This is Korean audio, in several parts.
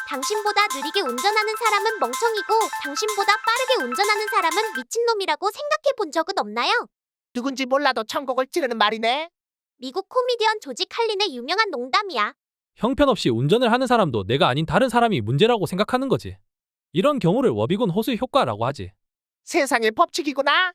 당신보다 느리게 운전하는 사람은 멍청이고 당신보다 빠르게 운전하는 사람은 미친놈이라고 생각해 본 적은 없나요? 누군지 몰라도 천국을 찌르는 말이네. 미국 코미디언 조지 칼린의 유명한 농담이야. 형편없이 운전을 하는 사람도 내가 아닌 다른 사람이 문제라고 생각하는 거지. 이런 경우를 워비곤 호수 효과라고 하지. 세상의 법칙이구나.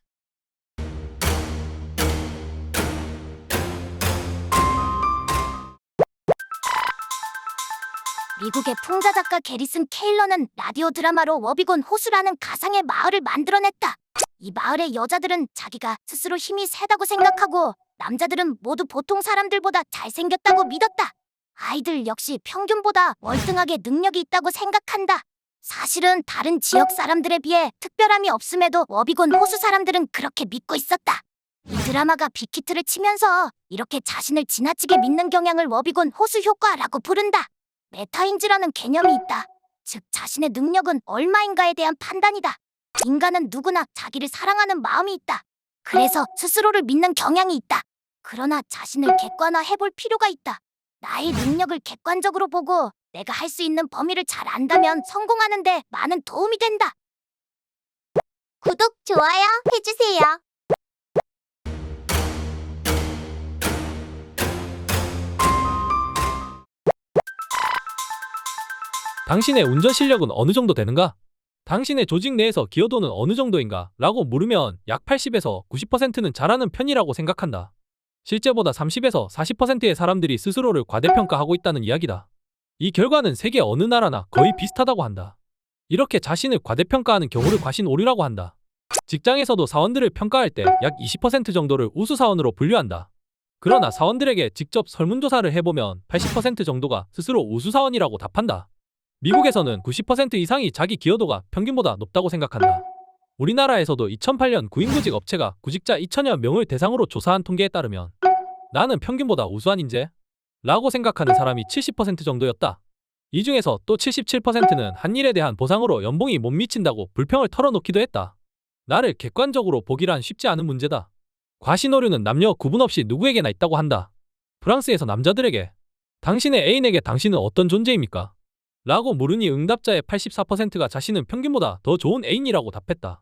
미국의 풍자 작가 게리슨 케일러는 라디오 드라마로 워비곤 호수라는 가상의 마을을 만들어냈다. 이 마을의 여자들은 자기가 스스로 힘이 세다고 생각하고 남자들은 모두 보통 사람들보다 잘생겼다고 믿었다. 아이들 역시 평균보다 월등하게 능력이 있다고 생각한다. 사실은 다른 지역 사람들에 비해 특별함이 없음에도 워비곤 호수 사람들은 그렇게 믿고 있었다. 이 드라마가 빅히트를 치면서 이렇게 자신을 지나치게 믿는 경향을 워비곤 호수 효과라고 부른다. 메타인지라는 개념이 있다. 즉 자신의 능력은 얼마인가에 대한 판단이다. 인간은 누구나 자기를 사랑하는 마음이 있다. 그래서 스스로를 믿는 경향이 있다. 그러나 자신을 객관화해볼 필요가 있다. 나의 능력을 객관적으로 보고 내가 할 수 있는 범위를 잘 안다면 성공하는데 많은 도움이 된다. 구독, 좋아요 해주세요. 당신의 운전 실력은 어느 정도 되는가? 당신의 조직 내에서 기여도는 어느 정도인가? 라고 물으면 약 80에서 90%는 잘하는 편이라고 생각한다. 실제보다 30에서 40%의 사람들이 스스로를 과대평가하고 있다는 이야기다. 이 결과는 세계 어느 나라나 거의 비슷하다고 한다. 이렇게 자신을 과대평가하는 경우를 과신오류라고 한다. 직장에서도 사원들을 평가할 때 약 20% 정도를 우수사원으로 분류한다. 그러나 사원들에게 직접 설문조사를 해보면 80% 정도가 스스로 우수사원이라고 답한다. 미국에서는 90% 이상이 자기 기여도가 평균보다 높다고 생각한다. 우리나라에서도 2008년 구인구직 업체가 구직자 2천여 명을 대상으로 조사한 통계에 따르면 나는 평균보다 우수한 인재? 라고 생각하는 사람이 70% 정도였다. 이 중에서 또 77%는 한 일에 대한 보상으로 연봉이 못 미친다고 불평을 털어놓기도 했다. 나를 객관적으로 보기란 쉽지 않은 문제다. 과신오류는 남녀 구분 없이 누구에게나 있다고 한다. 프랑스에서 남자들에게 당신의 애인에게 당신은 어떤 존재입니까? 라고 물으니 응답자의 84%가 자신은 평균보다 더 좋은 애인이라고 답했다.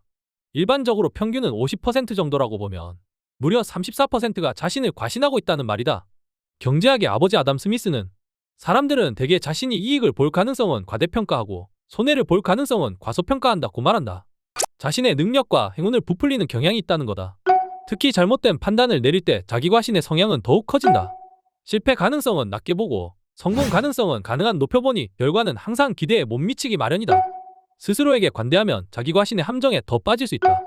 일반적으로 평균은 50% 정도라고 보면 무려 34%가 자신을 과신하고 있다는 말이다. 경제학의 아버지 아담 스미스는 사람들은 대개 자신이 이익을 볼 가능성은 과대평가하고 손해를 볼 가능성은 과소평가한다고 말한다. 자신의 능력과 행운을 부풀리는 경향이 있다는 거다. 특히 잘못된 판단을 내릴 때 자기 과신의 성향은 더욱 커진다. 실패 가능성은 낮게 보고 성공 가능성은 가능한 높여보니 결과는 항상 기대에 못 미치기 마련이다. 스스로에게 관대하면 자기 과신의 함정에 더 빠질 수 있다.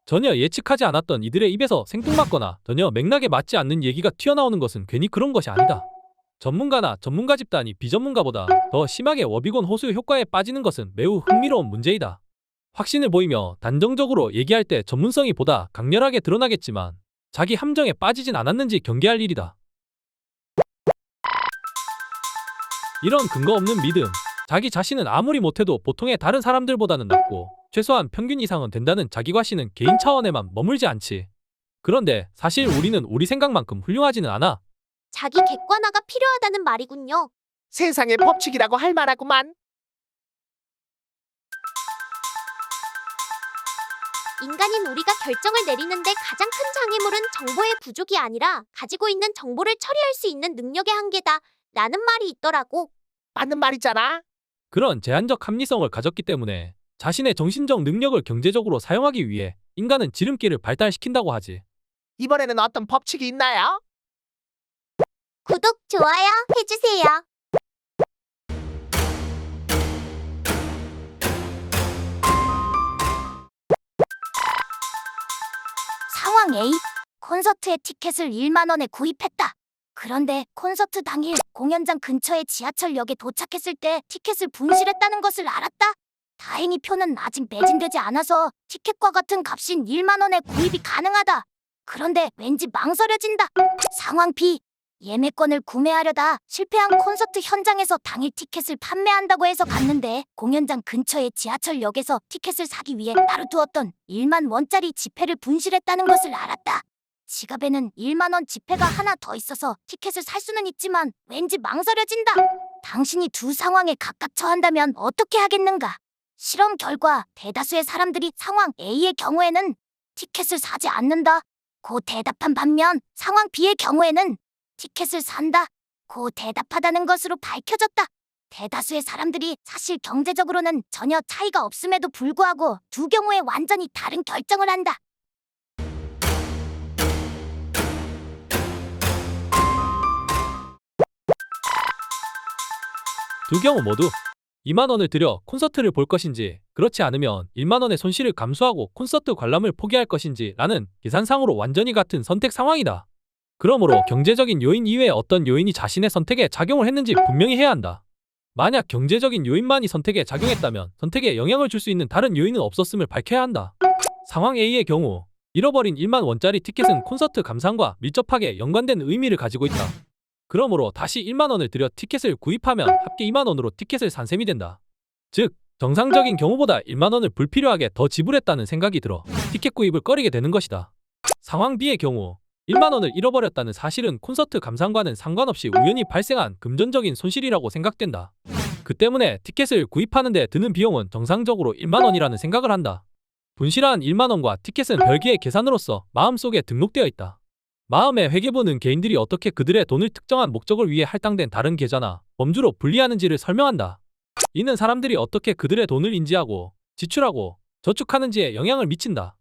전혀 예측하지 않았던 이들의 입에서 생뚱맞거나 전혀 맥락에 맞지 않는 얘기가 튀어나오는 것은 괜히 그런 것이 아니다. 전문가나 전문가 집단이 비전문가보다 더 심하게 워비곤 호수 효과에 빠지는 것은 매우 흥미로운 문제이다. 확신을 보이며 단정적으로 얘기할 때 전문성이 보다 강렬하게 드러나겠지만 자기 함정에 빠지진 않았는지 경계할 일이다. 이런 근거 없는 믿음, 자기 자신은 아무리 못해도 보통의 다른 사람들보다는 낫고 최소한 평균 이상은 된다는 자기 과신은 개인 차원에만 머물지 않지. 그런데 사실 우리는 우리 생각만큼 훌륭하지는 않아. 자기 객관화가 필요하다는 말이군요. 세상의 법칙이라고 할 만하구만. 인간인 우리가 결정을 내리는데 가장 큰 장애물은 정보의 부족이 아니라 가지고 있는 정보를 처리할 수 있는 능력의 한계다. 라는 말이 있더라고. 맞는 말이잖아. 그런 제한적 합리성을 가졌기 때문에 자신의 정신적 능력을 경제적으로 사용하기 위해 인간은 지름길을 발달시킨다고 하지. 이번에는 어떤 법칙이 있나요? 구독, 좋아요 해주세요. 상황 A. 콘서트의 티켓을 1만 원에 구입했다. 그런데 콘서트 당일 공연장 근처의 지하철역에 도착했을 때 티켓을 분실했다는 것을 알았다. 다행히 표는 아직 매진되지 않아서 티켓과 같은 값인 1만 원에 구입이 가능하다. 그런데 왠지 망설여진다. 상황 B. 예매권을 구매하려다 실패한 콘서트 현장에서 당일 티켓을 판매한다고 해서 갔는데 공연장 근처의 지하철역에서 티켓을 사기 위해 따로 두었던 1만 원짜리 지폐를 분실했다는 것을 알았다. 지갑에는 1만 원 지폐가 하나 더 있어서 티켓을 살 수는 있지만 왠지 망설여진다. 당신이 두 상황에 각각 처한다면 어떻게 하겠는가? 실험 결과 대다수의 사람들이 상황 A의 경우에는 티켓을 사지 않는다 고 대답한 반면 상황 B의 경우에는 티켓을 산다 고 대답하다는 것으로 밝혀졌다. 대다수의 사람들이 사실 경제적으로는 전혀 차이가 없음에도 불구하고 두 경우에 완전히 다른 결정을 한다. 두 경우 모두 2만 원을 들여 콘서트를 볼 것인지 그렇지 않으면 1만 원의 손실을 감수하고 콘서트 관람을 포기할 것인지 라는 계산상으로 완전히 같은 선택 상황이다. 그러므로 경제적인 요인 이외에 어떤 요인이 자신의 선택에 작용을 했는지 분명히 해야 한다. 만약 경제적인 요인만이 선택에 작용했다면 선택에 영향을 줄 수 있는 다른 요인은 없었음을 밝혀야 한다. 상황 A의 경우 잃어버린 1만 원짜리 티켓은 콘서트 감상과 밀접하게 연관된 의미를 가지고 있다. 그러므로 다시 1만 원을 들여 티켓을 구입하면 합계 2만 원으로 티켓을 산 셈이 된다. 즉 정상적인 경우보다 1만 원을 불필요하게 더 지불했다는 생각이 들어 티켓 구입을 꺼리게 되는 것이다. 상황 B의 경우 1만 원을 잃어버렸다는 사실은 콘서트 감상과는 상관없이 우연히 발생한 금전적인 손실이라고 생각된다. 그 때문에 티켓을 구입하는 데 드는 비용은 정상적으로 1만 원이라는 생각을 한다. 분실한 1만 원과 티켓은 별개의 계산으로서 마음속에 등록되어 있다. 마음의 회계부는 개인들이 어떻게 그들의 돈을 특정한 목적을 위해 할당된 다른 계좌나 범주로 분리하는지를 설명한다. 이는 사람들이 어떻게 그들의 돈을 인지하고 지출하고 저축하는지에 영향을 미친다.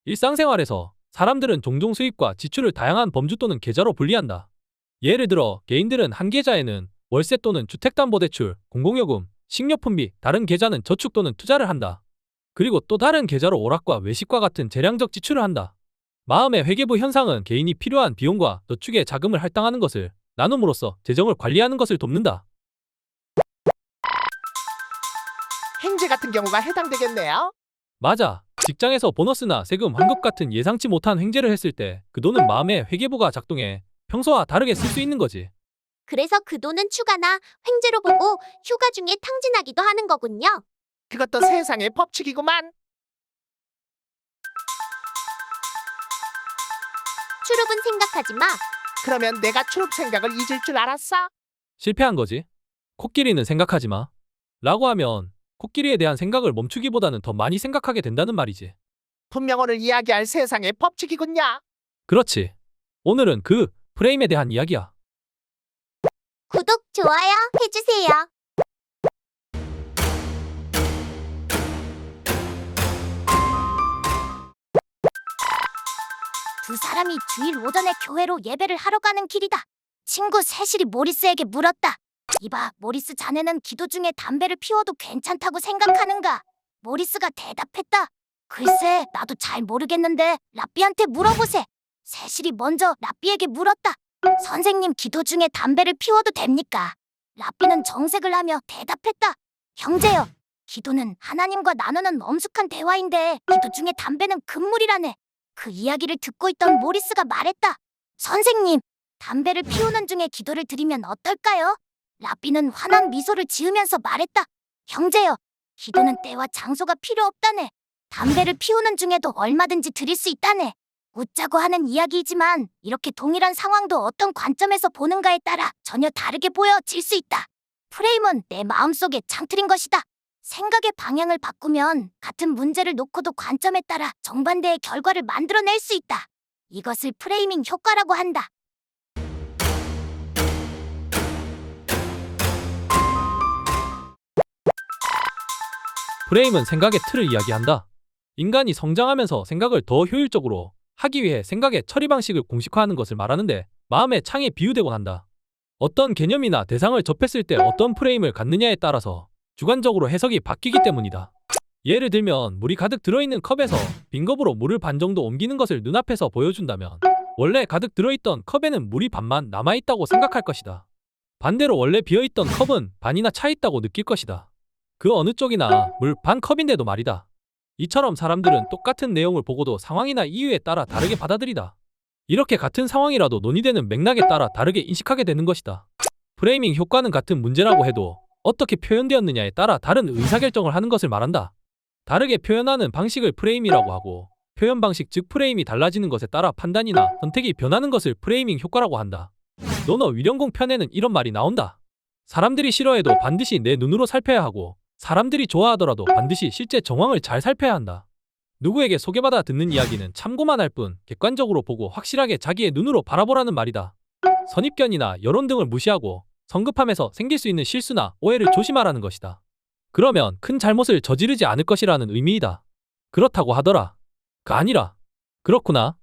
일상생활에서 사람들은 종종 수입과 지출을 다양한 범주 또는 계좌로 분리한다. 예를 들어 개인들은 한 계좌에는 월세 또는 주택담보대출, 공공요금, 식료품비, 다른 계좌는 저축 또는 투자를 한다. 그리고 또 다른 계좌로 오락과 외식과 같은 재량적 지출을 한다. 마음의 회계부 현상은 개인이 필요한 비용과 저축에 자금을 할당하는 것을 나눔으로써 재정을 관리하는 것을 돕는다. 행제 같은 경우가 해당되겠네요. 맞아. 직장에서 보너스나 세금, 환급 같은 예상치 못한 횡재를 했을 때 그 돈은 마음의 회계부가 작동해 평소와 다르게 쓸 수 있는 거지. 그래서 그 돈은 추가나 횡재로 보고 휴가 중에 탕진하기도 하는 거군요. 그것도 세상의 법칙이구만. 출입은 생각하지 마. 그러면 내가 출입 생각을 잊을 줄 알았어? 실패한 거지. 코끼리는 생각하지 마. 라고 하면 코끼리에 대한 생각을 멈추기보다는 더 많이 생각하게 된다는 말이지. 분명 오늘 이야기할 세상의 법칙이군요. 그렇지. 오늘은 그 프레임에 대한 이야기야. 구독, 좋아요 해주세요. 두 사람이 주일 오전에 교회로 예배를 하러 가는 길이다. 친구 세실이 모리스에게 물었다. 이봐, 모리스 자네는 기도 중에 담배를 피워도 괜찮다고 생각하는가? 모리스가 대답했다. 글쎄, 나도 잘 모르겠는데 라삐한테 물어보세. 세실이 먼저 라삐에게 물었다. 선생님, 기도 중에 담배를 피워도 됩니까? 라삐는 정색을 하며 대답했다. 형제여, 기도는 하나님과 나누는 엄숙한 대화인데 기도 중에 담배는 금물이라네. 그 이야기를 듣고 있던 모리스가 말했다. 선생님, 담배를 피우는 중에 기도를 드리면 어떨까요? 라삐는 환한 미소를 지으면서 말했다. 형제여, 기도는 때와 장소가 필요 없다네. 담배를 피우는 중에도 얼마든지 드릴 수 있다네. 웃자고 하는 이야기이지만 이렇게 동일한 상황도 어떤 관점에서 보는가에 따라 전혀 다르게 보여질 수 있다. 프레임은 내 마음속에 창틀인 것이다. 생각의 방향을 바꾸면 같은 문제를 놓고도 관점에 따라 정반대의 결과를 만들어낼 수 있다. 이것을 프레이밍 효과라고 한다. 프레임은 생각의 틀을 이야기한다. 인간이 성장하면서 생각을 더 효율적으로 하기 위해 생각의 처리 방식을 공식화하는 것을 말하는데 마음의 창에 비유되곤 한다. 어떤 개념이나 대상을 접했을 때 어떤 프레임을 갖느냐에 따라서 주관적으로 해석이 바뀌기 때문이다. 예를 들면 물이 가득 들어있는 컵에서 빈 컵으로 물을 반 정도 옮기는 것을 눈앞에서 보여준다면 원래 가득 들어있던 컵에는 물이 반만 남아있다고 생각할 것이다. 반대로 원래 비어있던 컵은 반이나 차있다고 느낄 것이다. 그 어느 쪽이나 물 반 컵인데도 말이다. 이처럼 사람들은 똑같은 내용을 보고도 상황이나 이유에 따라 다르게 받아들이다. 이렇게 같은 상황이라도 논의되는 맥락에 따라 다르게 인식하게 되는 것이다. 프레이밍 효과는 같은 문제라고 해도 어떻게 표현되었느냐에 따라 다른 의사결정을 하는 것을 말한다. 다르게 표현하는 방식을 프레임이라고 하고 표현 방식 즉 프레임이 달라지는 것에 따라 판단이나 선택이 변하는 것을 프레이밍 효과라고 한다. 논어 위령공 편에는 이런 말이 나온다. 사람들이 싫어해도 반드시 내 눈으로 살펴야 하고 사람들이 좋아하더라도 반드시 실제 정황을 잘 살펴야 한다. 누구에게 소개받아 듣는 이야기는 참고만 할 뿐 객관적으로 보고 확실하게 자기의 눈으로 바라보라는 말이다. 선입견이나 여론 등을 무시하고 성급함에서 생길 수 있는 실수나 오해를 조심하라는 것이다. 그러면 큰 잘못을 저지르지 않을 것이라는 의미이다. 그렇다고 하더라. 아니라. 그렇구나.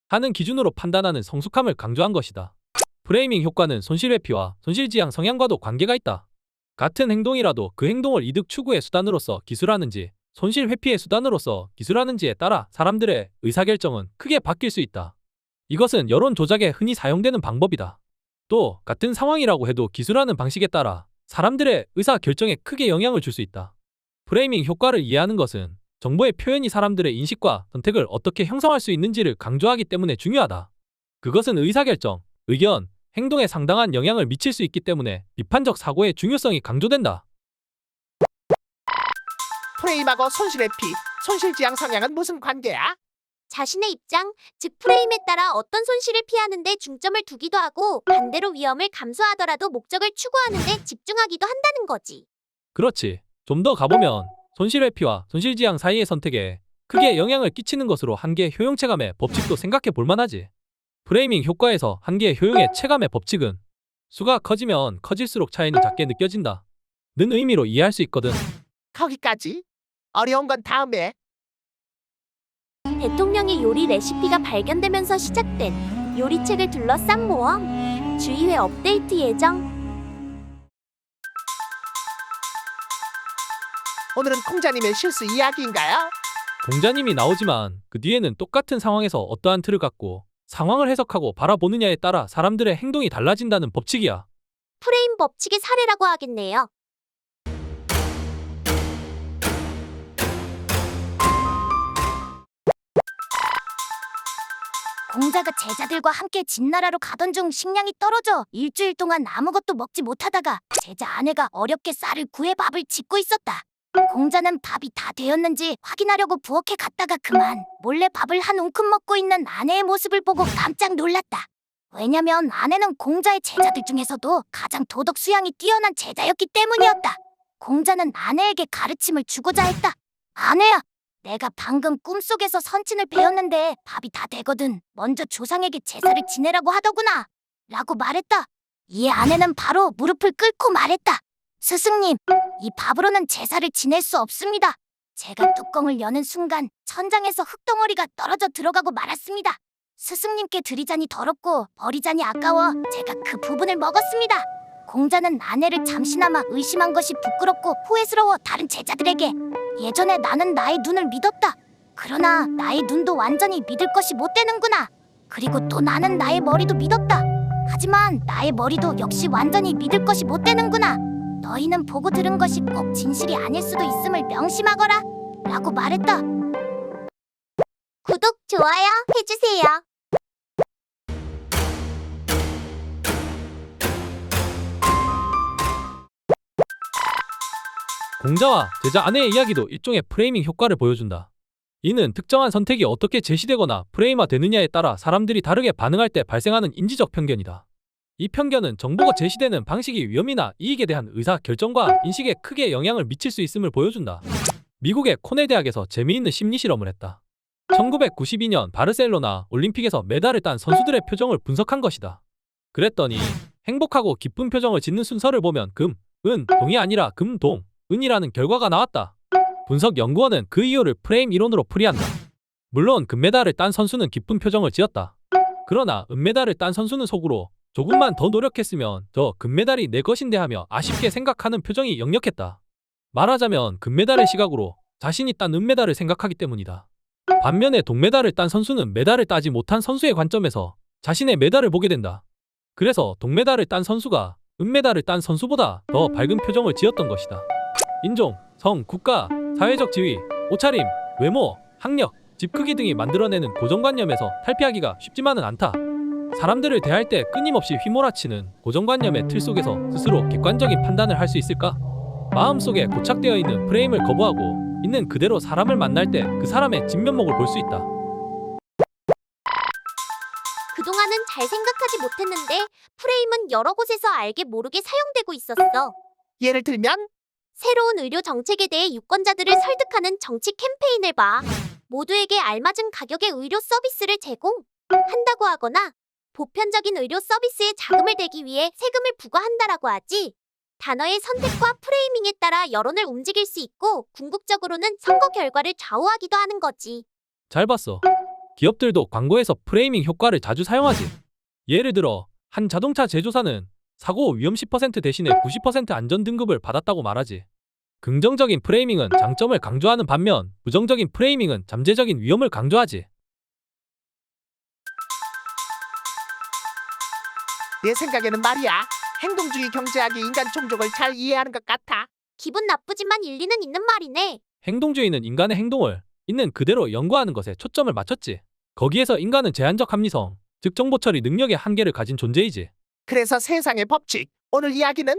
하는 기준으로 판단하는 성숙함을 강조한 것이다. 프레이밍 효과는 손실회피와 손실지향 성향과도 관계가 있다. 같은 행동이라도 그 행동을 이득 추구의 수단으로서 기술하는지 손실회피의 수단으로서 기술하는지에 따라 사람들의 의사결정은 크게 바뀔 수 있다. 이것은 여론 조작에 흔히 사용되는 방법이다. 또 같은 상황이라고 해도 기술하는 방식에 따라 사람들의 의사결정에 크게 영향을 줄 수 있다. 프레이밍 효과를 이해하는 것은 정보의 표현이 사람들의 인식과 선택을 어떻게 형성할 수 있는지를 강조하기 때문에 중요하다. 그것은 의사결정, 의견, 행동에 상당한 영향을 미칠 수 있기 때문에 비판적 사고의 중요성이 강조된다. 프레임하고 손실회피, 손실지향 성향은 무슨 관계야? 자신의 입장, 즉 프레임에 따라 어떤 손실을 피하는 데 중점을 두기도 하고 반대로 위험을 감수하더라도 목적을 추구하는 데 집중하기도 한다는 거지. 그렇지. 좀 더 가보면 손실회피와 손실지향 사이의 선택에 크게 영향을 끼치는 것으로 한계의 효용 체감의 법칙도 생각해 볼 만하지. 프레이밍 효과에서 한계의 효용의 체감의 법칙은 수가 커지면 커질수록 차이는 작게 느껴진다 는 의미로 이해할 수 있거든. 거기까지? 어려운 건 다음에. 대통령의 요리 레시피가 발견되면서 시작된 요리책을 둘러싼 모험. 주의회 업데이트 예정. 오늘은 공자님의 실수 이야기인가요? 공자님이 나오지만 그 뒤에는 똑같은 상황에서 어떠한 틀을 갖고 상황을 해석하고 바라보느냐에 따라 사람들의 행동이 달라진다는 법칙이야. 프레임 법칙의 사례라고 하겠네요. 공자가 제자들과 함께 진나라로 가던 중 식량이 떨어져 일주일 동안 아무것도 먹지 못하다가 제자 아내가 어렵게 쌀을 구해 밥을 짓고 있었다. 공자는 밥이 다 되었는지 확인하려고 부엌에 갔다가 그만 몰래 밥을 한 움큼 먹고 있는 아내의 모습을 보고 깜짝 놀랐다. 왜냐면 아내는 공자의 제자들 중에서도 가장 도덕 수양이 뛰어난 제자였기 때문이었다. 공자는 아내에게 가르침을 주고자 했다. 아내야, 내가 방금 꿈속에서 선친을 배웠는데 밥이 다 되거든. 먼저 조상에게 제사를 지내라고 하더구나. 라고 말했다. 이에 아내는 바로 무릎을 꿇고 말했다. 스승님, 이 밥으로는 제사를 지낼 수 없습니다. 제가 뚜껑을 여는 순간 천장에서 흙덩어리가 떨어져 들어가고 말았습니다. 스승님께 드리자니 더럽고 버리자니 아까워 제가 그 부분을 먹었습니다. 공자는 아내를 잠시나마 의심한 것이 부끄럽고 후회스러워 다른 제자들에게 예전에 나는 나의 눈을 믿었다. 그러나 나의 눈도 완전히 믿을 것이 못 되는구나. 그리고 또 나는 나의 머리도 믿었다. 하지만 나의 머리도 역시 완전히 믿을 것이 못 되는구나. 너희는 보고 들은 것이 꼭 진실이 아닐 수도 있음을 명심하거라. 라고 말했다. 구독, 좋아요 해주세요. 공자와 제자 아내의 이야기도 일종의 프레이밍 효과를 보여준다. 이는 특정한 선택이 어떻게 제시되거나 프레임화되느냐에 따라 사람들이 다르게 반응할 때 발생하는 인지적 편견이다. 이 편견은 정보가 제시되는 방식이 위험이나 이익에 대한 의사 결정과 인식에 크게 영향을 미칠 수 있음을 보여준다. 미국의 코넬 대학에서 재미있는 심리 실험을 했다. 1992년 바르셀로나 올림픽에서 메달을 딴 선수들의 표정을 분석한 것이다. 그랬더니 행복하고 기쁜 표정을 짓는 순서를 보면 금, 은, 동이 아니라 금, 동, 은이라는 결과가 나왔다. 분석 연구원은 그 이유를 프레임 이론으로 풀이한다. 물론 금메달을 딴 선수는 기쁜 표정을 지었다. 그러나 은메달을 딴 선수는 속으로 조금만 더 노력했으면 저 금메달이 내 것인데 하며 아쉽게 생각하는 표정이 역력했다. 말하자면 금메달의 시각으로 자신이 딴 은메달을 생각하기 때문이다. 반면에 동메달을 딴 선수는 메달을 따지 못한 선수의 관점에서 자신의 메달을 보게 된다. 그래서 동메달을 딴 선수가 은메달을 딴 선수보다 더 밝은 표정을 지었던 것이다. 인종, 성, 국가, 사회적 지위, 옷차림, 외모, 학력, 집 크기 등이 만들어내는 고정관념에서 탈피하기가 쉽지만은 않다. 사람들을 대할 때 끊임없이 휘몰아치는 고정관념의 틀 속에서 스스로 객관적인 판단을 할 수 있을까? 마음속에 고착되어 있는 프레임을 거부하고 있는 그대로 사람을 만날 때 그 사람의 진면목을 볼 수 있다. 그동안은 잘 생각하지 못했는데 프레임은 여러 곳에서 알게 모르게 사용되고 있었어. 예를 들면 새로운 의료 정책에 대해 유권자들을 설득하는 정치 캠페인을 봐. 모두에게 알맞은 가격의 의료 서비스를 제공한다고 하거나 보편적인 의료 서비스에 자금을 대기 위해 세금을 부과한다라고 하지. 단어의 선택과 프레이밍에 따라 여론을 움직일 수 있고 궁극적으로는 선거 결과를 좌우하기도 하는 거지. 잘 봤어. 기업들도 광고에서 프레이밍 효과를 자주 사용하지. 예를 들어 한 자동차 제조사는 사고 위험 10% 대신에 90% 안전 등급을 받았다고 말하지. 긍정적인 프레이밍은 장점을 강조하는 반면 부정적인 프레이밍은 잠재적인 위험을 강조하지. 내 생각에는 말이야. 행동주의 경제학이 인간 종족을 잘 이해하는 것 같아. 기분 나쁘지만 일리는 있는 말이네. 행동주의는 인간의 행동을 있는 그대로 연구하는 것에 초점을 맞췄지. 거기에서 인간은 제한적 합리성, 즉 정보 처리 능력의 한계를 가진 존재이지. 그래서 세상의 법칙. 오늘 이야기는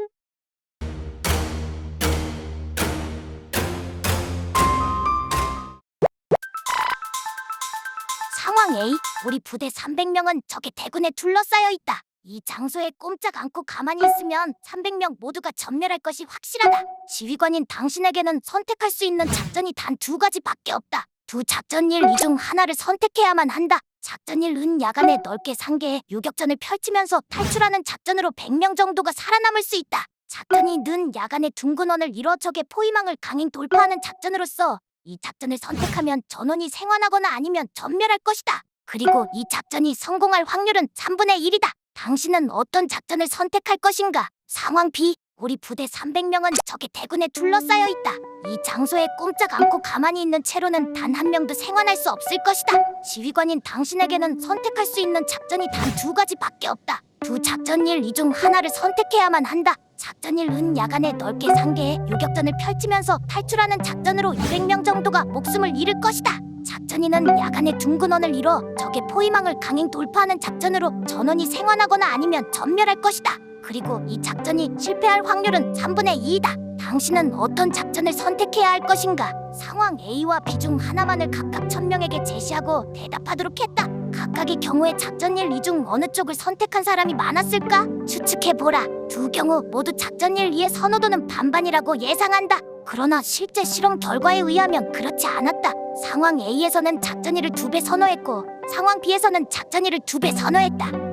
상황 A. 우리 부대 300명은 적의 대군에 둘러싸여 있다. 이 장소에 꼼짝 않고 가만히 있으면 300명 모두가 전멸할 것이 확실하다. 지휘관인 당신에게는 선택할 수 있는 작전이 단 두 가지밖에 없다. 두 작전 일 이 중 하나를 선택해야만 한다. 작전 1은 야간에 넓게 상계에 요격전을 펼치면서 탈출하는 작전으로 100명 정도가 살아남을 수 있다. 작전 2는 야간에 둥근원을 이뤄 적의 포위망을 강행 돌파하는 작전으로서 이 작전을 선택하면 전원이 생還하거나 아니면 전멸할 것이다. 그리고 이 작전이 성공할 확률은 3분의 1이다. 당신은 어떤 작전을 선택할 것인가? 상황 B. 우리 부대 300명은 적의 대군에 둘러싸여 있다. 이 장소에 꼼짝 않고 가만히 있는 채로는 단 한 명도 생還할 수 없을 것이다. 지휘관인 당신에게는 선택할 수 있는 작전이 단 두 가지밖에 없다. 두 작전 일 이 중 하나를 선택해야만 한다. 작전 1은 야간에 넓게 상계에 요격전을 펼치면서 탈출하는 작전으로 200명 정도가 목숨을 잃을 것이다. 작전 2는 야간에 둥근원을 이뤄 적의 포위망을 강행 돌파하는 작전으로 전원이 생還하거나 아니면 전멸할 것이다. 그리고 이 작전이 실패할 확률은 3분의 2이다. 당신은 어떤 작전을 선택해야 할 것인가? 상황 A와 B 중 하나만을 각각 1000명에게 제시하고 대답하도록 했다. 각각의 경우에 작전 1, 2 중 어느 쪽을 선택한 사람이 많았을까? 추측해보라. 두 경우 모두 작전 1, 2의 선호도는 반반이라고 예상한다. 그러나 실제 실험 결과에 의하면 그렇지 않았다. 상황 A에서는 작전 1을 2배 선호했고 상황 B에서는 작전 1을 2배 선호했다.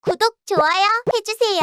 구독, 좋아요 해주세요.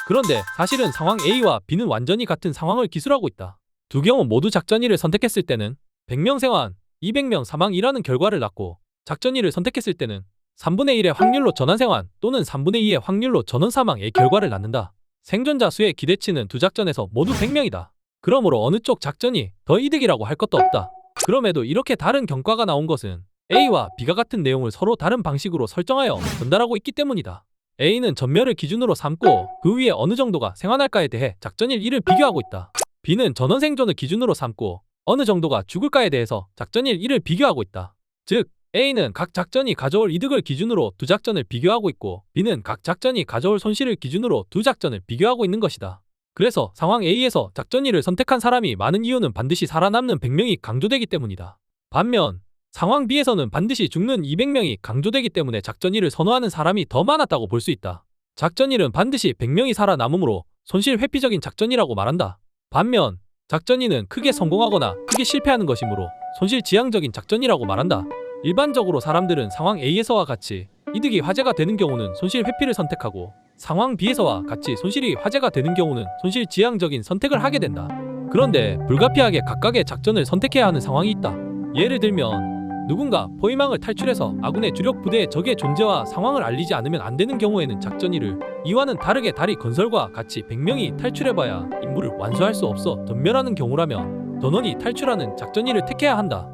그런데 사실은 상황 A와 B는 완전히 같은 상황을 기술하고 있다. 두 경우 모두 작전 1을 선택했을 때는 100명 생還, 200명 사망이라는 결과를 낳고 작전 2를 선택했을 때는 3분의 1의 확률로 전원 생還 또는 3분의 2의 확률로 전원 사망의 결과를 낳는다. 생존자 수의 기대치는 두 작전에서 모두 100명이다. 그러므로 어느 쪽 작전이 더 이득이라고 할 것도 없다. 그럼에도 이렇게 다른 경과가 나온 것은 A와 B가 같은 내용을 서로 다른 방식으로 설정하여 전달하고 있기 때문이다. A는 전멸을 기준으로 삼고 그 위에 어느 정도가 생환할까에 대해 작전 1, 2를 비교하고 있다. B는 전원 생존을 기준으로 삼고 어느 정도가 죽을까에 대해서 작전 1, 2를 비교하고 있다. 즉 A는 각 작전이 가져올 이득을 기준으로 두 작전을 비교하고 있고 B는 각 작전이 가져올 손실을 기준으로 두 작전을 비교하고 있는 것이다. 그래서 상황 A에서 작전 2를 선택한 사람이 많은 이유는 반드시 살아남는 100명이 강조되기 때문이다. 반면 상황 B에서는 반드시 죽는 200명이 강조되기 때문에 작전 1을 선호하는 사람이 더 많았다고 볼 수 있다. 작전 1은 반드시 100명이 살아남으므로 손실 회피적인 작전이라고 말한다. 반면 작전 2는 크게 성공하거나 크게 실패하는 것이므로 손실 지향적인 작전이라고 말한다. 일반적으로 사람들은 상황 A에서와 같이 이득이 화제가 되는 경우는 손실 회피를 선택하고 상황 B에서와 같이 손실이 화제가 되는 경우는 손실 지향적인 선택을 하게 된다. 그런데 불가피하게 각각의 작전을 선택해야 하는 상황이 있다. 예를 들면 누군가 포위망을 탈출해서 아군의 주력 부대의 적의 존재와 상황을 알리지 않으면 안 되는 경우에는 작전 1을 이와는 다르게 다리 건설과 같이 100명이 탈출해봐야 임무를 완수할 수 없어 전멸하는 경우라면 전원이 탈출하는 작전 1을 택해야 한다.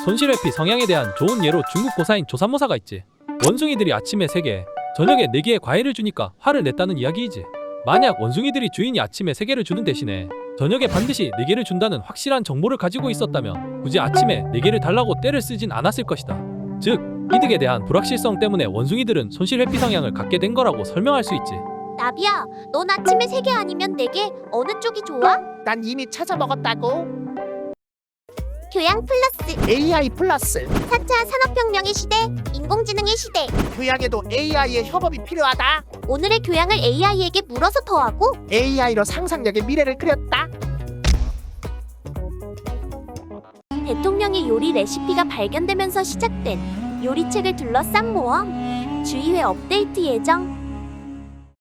손실회피 성향에 대한 좋은 예로 중국 고사인 조삼모사가 있지. 원숭이들이 아침에 3개, 저녁에 4개의 과일을 주니까 화를 냈다는 이야기이지. 만약 원숭이들이 주인이 아침에 3개를 주는 대신에 저녁에 반드시 4개를 준다는 확실한 정보를 가지고 있었다면 굳이 아침에 4개를 달라고 떼를 쓰진 않았을 것이다. 즉, 이득에 대한 불확실성 때문에 원숭이들은 손실회피 성향을 갖게 된 거라고 설명할 수 있지. 나비야, 넌 아침에 3개 아니면 4개 어느 쪽이 좋아? 난 이미 찾아 먹었다고. 교양 플러스 AI 플러스. 4차 산업혁명의 시대, 인공지능의 시대. 교양에도 AI의 협업이 필요하다. 오늘의 교양을 AI에게 물어서 더하고 AI로 상상력의 미래를 그렸다. 대통령의 요리 레시피가 발견되면서 시작된 요리책을 둘러싼 모험. 주의회 업데이트 예정.